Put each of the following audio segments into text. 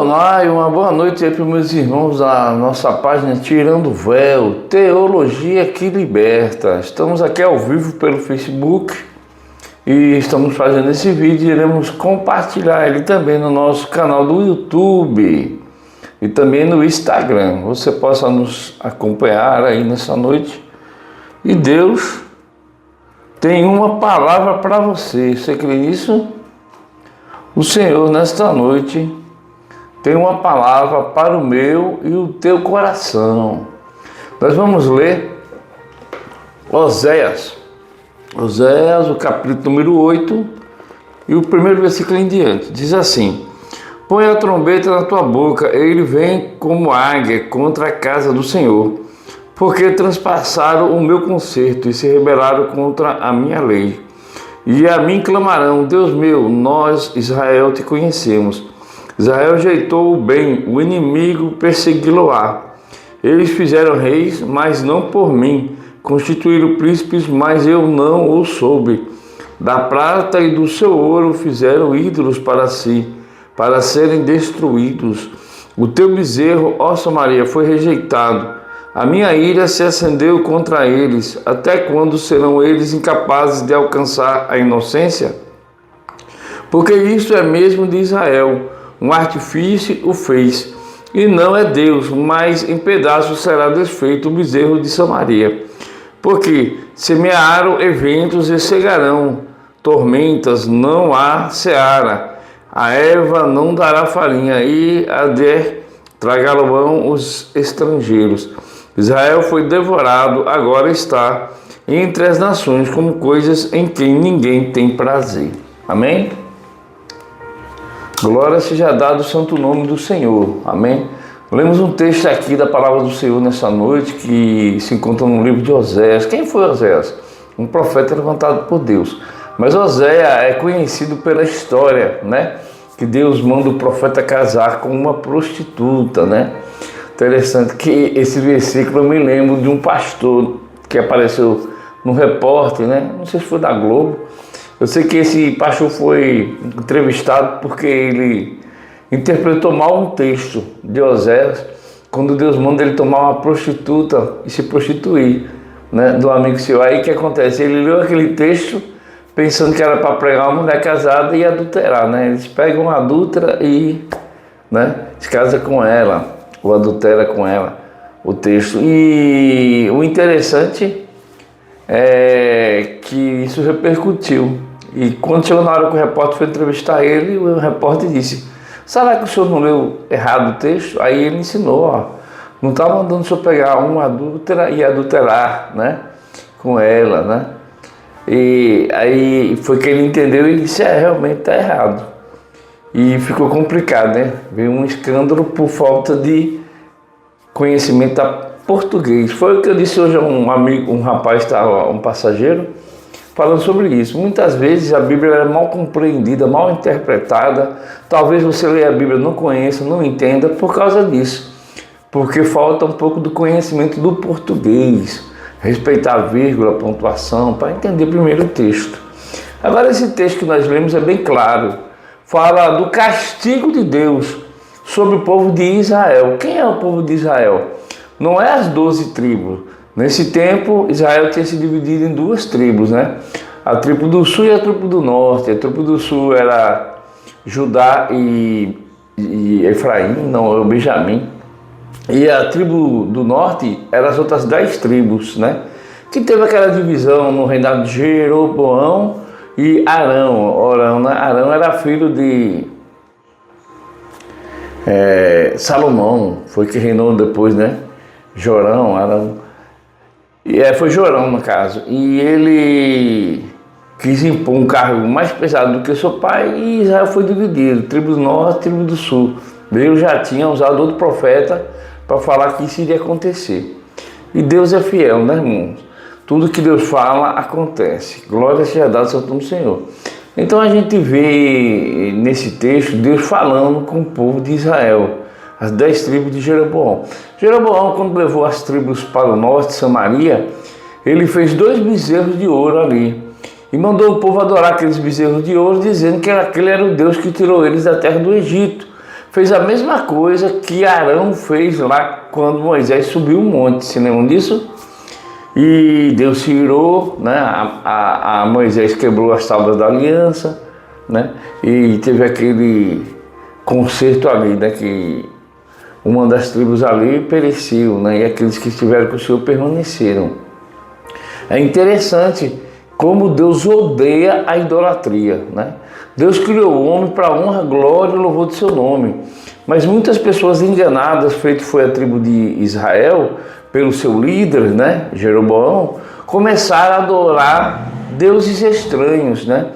Adonai, uma boa noite aí para meus irmãos da nossa página Tirando o Véu, Teologia que Liberta. Estamos aqui ao vivo pelo Facebook e estamos fazendo esse vídeo e iremos compartilhar ele também no nosso canal do YouTube e também no Instagram. Você possa nos acompanhar aí nessa noite e Deus tem uma palavra para você. Você crê nisso? O Senhor nesta noite tem uma palavra para o meu e o teu coração. Nós vamos ler Oséias, o capítulo número 8, e o primeiro versículo em diante. Diz assim: põe a trombeta na tua boca, ele vem como águia contra a casa do Senhor, porque transpassaram o meu concerto e se rebelaram contra a minha lei. E a mim clamarão: Deus meu, nós, Israel, te conhecemos. Israel rejeitou o bem, o inimigo persegui-lo-á. Eles fizeram reis, mas não por mim. Constituíram príncipes, mas eu não o soube. Da prata e do seu ouro fizeram ídolos para si, para serem destruídos. O teu bezerro, ó Samaria, foi rejeitado. A minha ira se acendeu contra eles. Até quando serão eles incapazes de alcançar a inocência? Porque isto é mesmo de Israel. Um artifício o fez, e não é Deus, mas em pedaços será desfeito o bezerro de Samaria. Porque semearam eventos e cegarão tormentas, não há seara. A erva não dará farinha, e a der tragá-lo-ão os estrangeiros. Israel foi devorado, agora está entre as nações como coisas em quem ninguém tem prazer. Amém? Glória seja dado o santo nome do Senhor. Amém? Lemos um texto aqui da palavra do Senhor nessa noite que se encontra no livro de Oséias. Quem foi Oséias? Um profeta levantado por Deus. Mas Oséias é conhecido pela história, né? Que Deus manda o profeta casar com uma prostituta, né? Interessante que esse versículo eu me lembro de um pastor que apareceu no repórter, né? Não sei se foi da Globo. Eu sei que esse pastor foi entrevistado porque ele interpretou mal um texto de Oséias, quando Deus manda ele tomar uma prostituta e se prostituir, né, do amigo seu. Aí o que acontece? Ele leu aquele texto pensando que era para pregar uma mulher casada e adulterar, né? Eles pegam uma adúltera e, né, se casa com ela, ou adultera com ela, o texto. E o interessante é que isso repercutiu. E quando chegou na hora que o repórter foi entrevistar ele, o repórter disse: será que o senhor não leu errado o texto? Aí ele ensinou, ó, não está mandando o senhor pegar uma adúltera e adulterar, né, com ela, né? E aí foi que ele entendeu e disse: realmente está errado. E ficou complicado, né? Veio um escândalo por falta de conhecimento da português. Foi o que eu disse hoje a um amigo, um rapaz, um passageiro, falando sobre isso. Muitas vezes a Bíblia é mal compreendida, mal interpretada. Talvez você leia a Bíblia, não conheça, não entenda por causa disso. Porque falta um pouco do conhecimento do português. Respeitar a vírgula, a pontuação, para entender primeiro o texto. Agora esse texto que nós lemos é bem claro. Fala do castigo de Deus sobre o povo de Israel. Quem é o povo de Israel? Não é as 12 tribos. Nesse tempo, Israel tinha se dividido em duas tribos, né? A tribo do sul e a tribo do norte. A tribo do sul era Judá e Efraim, não, Benjamim. E a tribo do norte eram as outras 10 tribos, né? Que teve aquela divisão no reinado de Jeroboão e Arão. Arão era filho de Salomão, foi que reinou depois, né? Jorão, Arão. Foi Jorão, no caso, e ele quis impor um cargo mais pesado do que seu pai, e Israel foi dividido, tribo do norte e tribo do sul. Deus já tinha usado outro profeta para falar que isso iria acontecer. E Deus é fiel, né, irmãos? Tudo que Deus fala, acontece. Glória seja dada ao Santo nome do Senhor. Então a gente vê nesse texto Deus falando com o povo de Israel, as 10 tribos de Jeroboão. Jeroboão, quando levou as tribos para o norte, Samaria, ele fez 2 bezerros de ouro ali. E mandou o povo adorar aqueles bezerros de ouro, dizendo que aquele era o Deus que tirou eles da terra do Egito. fez a mesma coisa que Arão fez lá quando Moisés subiu o monte. Se lembram disso? E Deus se irou, né? A Moisés quebrou as tábuas da aliança, né? E teve aquele concerto ali, né? Que uma das tribos ali pereceu, né? E aqueles que estiveram com o Senhor permaneceram. É interessante como Deus odeia a idolatria, né? Deus criou o homem para a honra, glória e louvor do seu nome. Mas muitas pessoas enganadas, feito foi a tribo de Israel, pelo seu líder, né, Jeroboão, começaram a adorar deuses estranhos, né?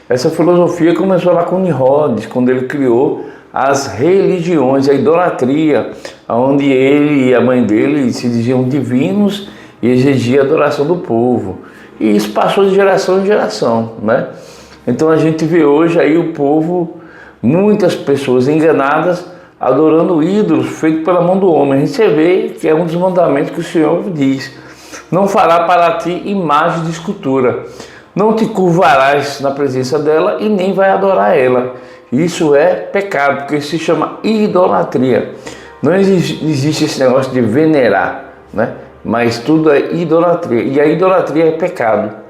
Essa filosofia começou lá com Nimrod, quando ele criou as religiões, a idolatria, onde ele e a mãe dele se diziam divinos e exigia a adoração do povo. E isso passou de geração em geração, né? Então a gente vê hoje aí o povo, muitas pessoas enganadas, adorando ídolos feitos pela mão do homem. A gente vê que é um dos mandamentos que o Senhor diz: não fará para ti imagem de escultura, não te curvarás na presença dela e nem vai adorar ela. Isso é pecado, porque se chama idolatria. Não existe esse negócio de venerar, né? Mas tudo é idolatria, e a idolatria é pecado.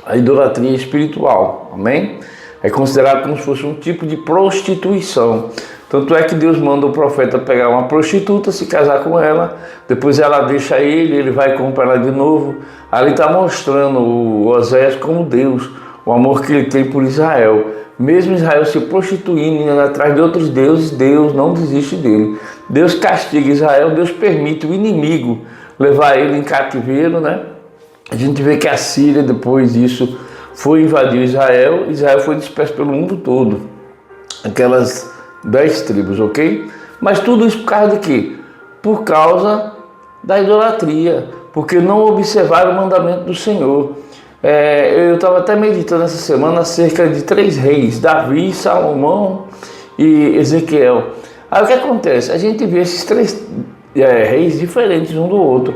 A idolatria é espiritual, amém? É considerado como se fosse um tipo de prostituição. Tanto é que Deus manda o profeta pegar uma prostituta, se casar com ela, depois ela deixa ele vai comprar ela de novo. Ali está mostrando o Oséias como Deus, o amor que ele tem por Israel. Mesmo Israel se prostituindo, indo atrás de outros deuses, Deus não desiste dele. Deus castiga Israel, Deus permite o inimigo levar ele em cativeiro, né? A gente vê que a Síria, depois disso, foi invadir Israel. Israel foi disperso pelo mundo todo. Aquelas 10 tribos, ok? Mas tudo isso por causa de quê? Por causa da idolatria. Porque não observaram o mandamento do Senhor. Eu estava até meditando essa semana acerca de 3 reis. Davi, Salomão e Ezequiel. Aí o que acontece? A gente vê esses 3 reis diferentes um do outro.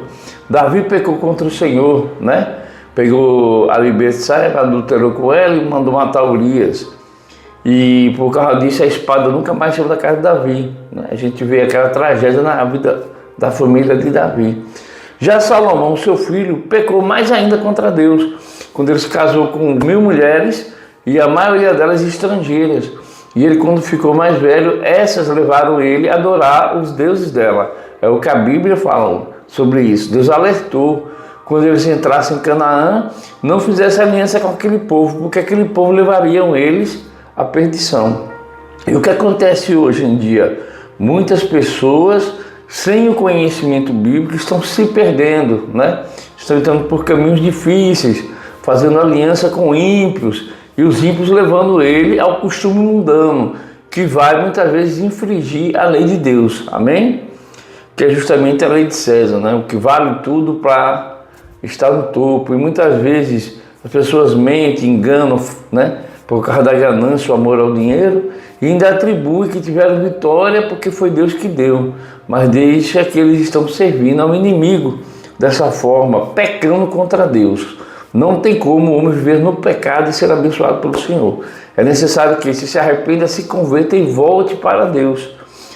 Davi pecou contra o Senhor, né? Pegou a Betsabe, adulterou com ela e mandou matar Urias. E por causa disso a espada nunca mais saiu da casa de Davi, né? A gente vê aquela tragédia na vida da família de Davi. Já Salomão, seu filho, pecou mais ainda contra Deus, quando ele se casou com 1000 mulheres e a maioria delas estrangeiras. E ele, quando ficou mais velho, essas levaram ele a adorar os deuses dela. É o que a Bíblia fala sobre isso. Deus alertou, quando eles entrassem em Canaã, não fizessem aliança com aquele povo, porque aquele povo levariam eles à perdição. E o que acontece hoje em dia? Muitas pessoas, sem o conhecimento bíblico, estão se perdendo, né? Estão entrando por caminhos difíceis, fazendo aliança com ímpios, e os ímpios levando ele ao costume mundano, que vai muitas vezes infringir a lei de Deus, amém? Que é justamente a lei de César, né? O que vale tudo para estar no topo. E muitas vezes as pessoas mentem, enganam, né? Por causa da ganância, o amor ao dinheiro, e ainda atribui que tiveram vitória porque foi Deus que deu. Mas deixa que eles estão servindo ao inimigo dessa forma, pecando contra Deus. Não tem como o homem viver no pecado e ser abençoado pelo Senhor. É necessário que se arrependa, se converta e volte para Deus.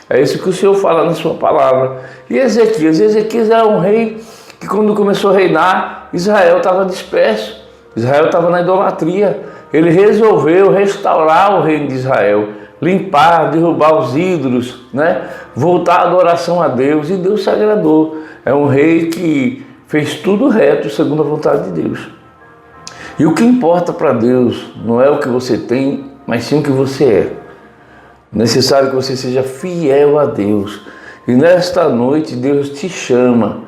É isso que o Senhor fala na sua palavra. E Ezequias era um rei que, quando começou a reinar, Israel estava disperso. Israel estava na idolatria. Ele resolveu restaurar o reino de Israel, limpar, derrubar os ídolos, né? Voltar a adoração a Deus, e Deus se agradou. É um rei que fez tudo reto, segundo a vontade de Deus. E o que importa para Deus não é o que você tem, mas sim o que você é. Necessário que você seja fiel a Deus. E nesta noite Deus te chama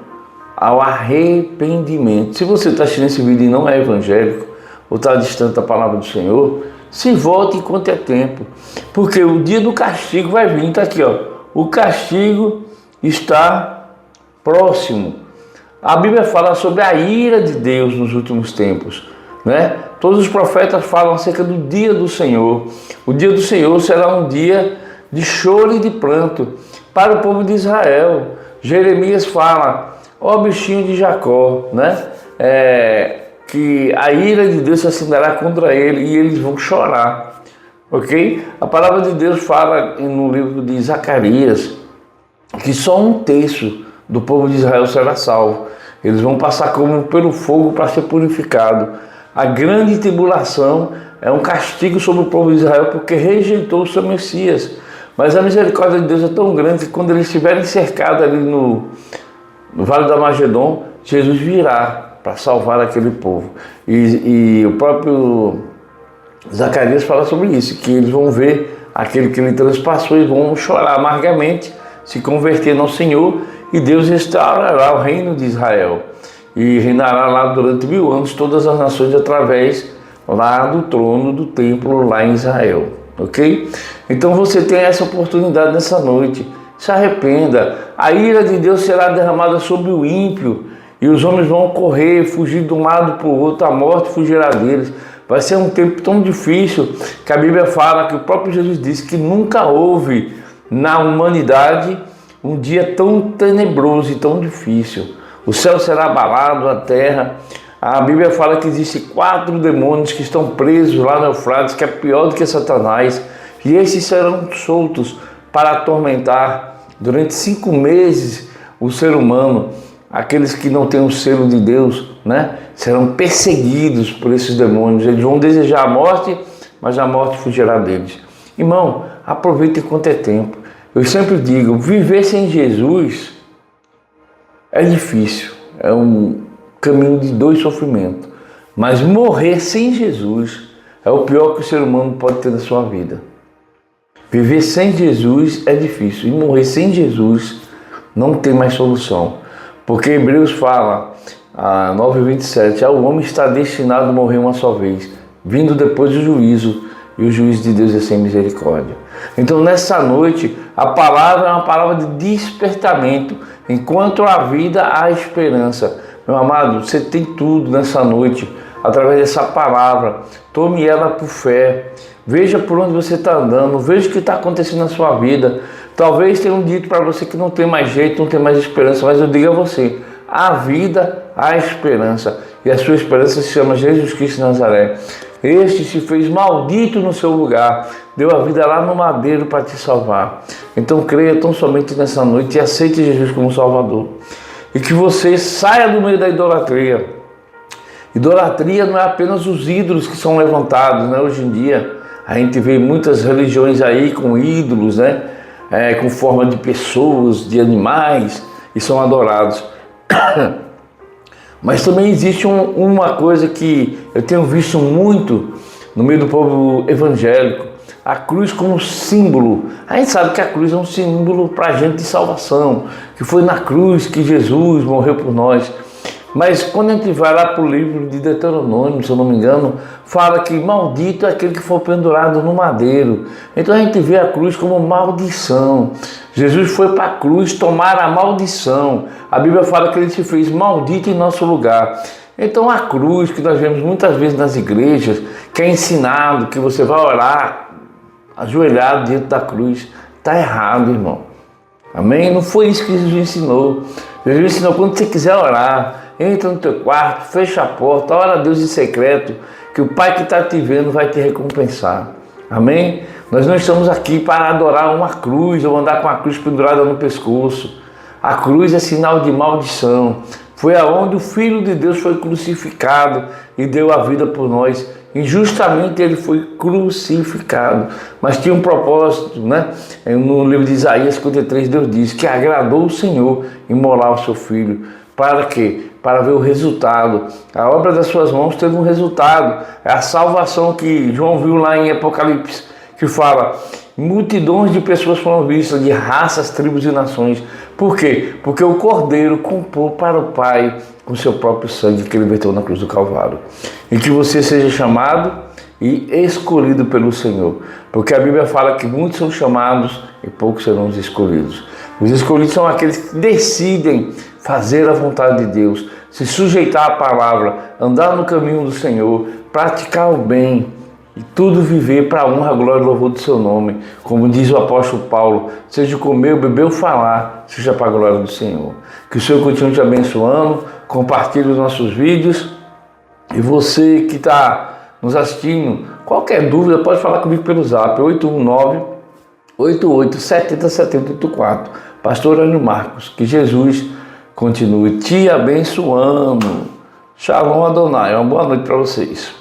ao arrependimento. Se você está assistindo esse vídeo e não é evangélico, ou está distante da palavra do Senhor, se volte enquanto é tempo. Porque o dia do castigo vai vir. Está aqui, ó. O castigo está próximo. A Bíblia fala sobre a ira de Deus nos últimos tempos, né? Todos os profetas falam acerca do dia do Senhor. O dia do Senhor será um dia de choro e de pranto para o povo de Israel. Jeremias fala: ó bichinho de Jacó, né? Que a ira de Deus se acenderá contra ele e eles vão chorar. ok? A palavra de Deus fala no livro de Zacarias que só 1/3 do povo de Israel será salvo. Eles vão passar como pelo fogo para ser purificado. A grande tribulação é um castigo sobre o povo de Israel porque rejeitou o seu Messias. Mas a misericórdia de Deus é tão grande que quando eles estiverem cercados ali no Vale do Armagedon, Jesus virá para salvar aquele povo. E o próprio Zacarias fala sobre isso, que eles vão ver aquele que ele transpassou e vão chorar amargamente, se convertendo ao Senhor, e Deus restaurará o reino de Israel. E reinará lá durante 1000 anos todas as nações através lá do trono do templo lá em Israel, ok? Então você tem essa oportunidade nessa noite. Se arrependa. A ira de Deus será derramada sobre o ímpio e os homens vão correr, fugir de um lado para o outro, a morte fugirá deles. Vai ser um tempo tão difícil que a Bíblia fala, que o próprio Jesus disse que nunca houve na humanidade um dia tão tenebroso e tão difícil. O céu será abalado, a terra. A Bíblia fala que existem 4 demônios que estão presos lá no Eufrates, que é pior do que Satanás. E esses serão soltos para atormentar durante 5 meses o ser humano. Aqueles que não têm o selo de Deus, né, serão perseguidos por esses demônios. Eles vão desejar a morte, mas a morte fugirá deles. Irmão, aproveite enquanto é tempo. Eu sempre digo, viver sem Jesus é difícil. É um caminho de dor e sofrimento. Mas morrer sem Jesus é o pior que o ser humano pode ter na sua vida. Viver sem Jesus é difícil. E morrer sem Jesus não tem mais solução. Porque Hebreus fala, 9:27, o homem está destinado a morrer uma só vez, vindo depois do juízo, e o juízo de Deus é sem misericórdia. Então nessa noite, a palavra é uma palavra de despertamento. Enquanto há vida, há esperança. Meu amado, você tem tudo nessa noite, através dessa palavra. Tome ela por fé. Veja por onde você está andando, veja o que está acontecendo na sua vida. Talvez tenham dito para você que não tem mais jeito, não tem mais esperança, mas eu digo a você, há vida, há esperança. E a sua esperança se chama Jesus Cristo de Nazaré. Este se fez maldito no seu lugar, deu a vida lá no madeiro para te salvar. Então creia tão somente nessa noite e aceite Jesus como Salvador. E que você saia do meio da idolatria. Idolatria não é apenas os ídolos que são levantados, né? Hoje em dia a gente vê muitas religiões aí com ídolos, né? Com forma de pessoas, de animais, e são adorados. Mas também existe uma coisa que eu tenho visto muito no meio do povo evangélico, a cruz como símbolo. A gente sabe que a cruz é um símbolo para a gente de salvação, que foi na cruz que Jesus morreu por nós. Mas quando a gente vai lá para o livro de Deuteronômio, se eu não me engano, fala que maldito é aquele que for pendurado no madeiro. Então a gente vê a cruz como maldição. Jesus foi para a cruz tomar a maldição. A Bíblia fala que ele se fez maldito em nosso lugar. Então a cruz que nós vemos muitas vezes nas igrejas, que é ensinado que você vai orar ajoelhado diante da cruz, está errado, irmão. Amém? Não foi isso que Jesus ensinou. Jesus ensinou, quando você quiser orar, entra no teu quarto, fecha a porta, ora a Deus em secreto, que o Pai que está te vendo vai te recompensar. Amém? Nós não estamos aqui para adorar uma cruz ou andar com a cruz pendurada no pescoço. A cruz é sinal de maldição. Foi aonde o Filho de Deus foi crucificado e deu a vida por nós. Injustamente ele foi crucificado, mas tinha um propósito, né? No livro de Isaías 53, Deus diz que agradou o Senhor imolar o seu Filho. Para quê? Para ver o resultado. A obra das suas mãos teve um resultado. É a salvação que João viu lá em Apocalipse, que fala, multidões de pessoas foram vistas, de raças, tribos e nações. Por quê? Porque o Cordeiro comprou para o Pai com seu próprio sangue que ele verteu na cruz do Calvário. E que você seja chamado e escolhido pelo Senhor. Porque a Bíblia fala que muitos são chamados e poucos serão os escolhidos. Os escolhidos são aqueles que decidem fazer a vontade de Deus, se sujeitar à palavra, andar no caminho do Senhor, praticar o bem e tudo viver para a honra, glória e louvor do seu nome. Como diz o apóstolo Paulo, seja comer, beber ou falar, seja para a glória do Senhor. Que o Senhor continue te abençoando, compartilhe os nossos vídeos. E você que está nos assistindo. Qualquer dúvida pode falar comigo pelo zap 819-8870-7084. Pastor Anjo Marcos, que Jesus continue te abençoando. Shalom Adonai, uma boa noite para vocês.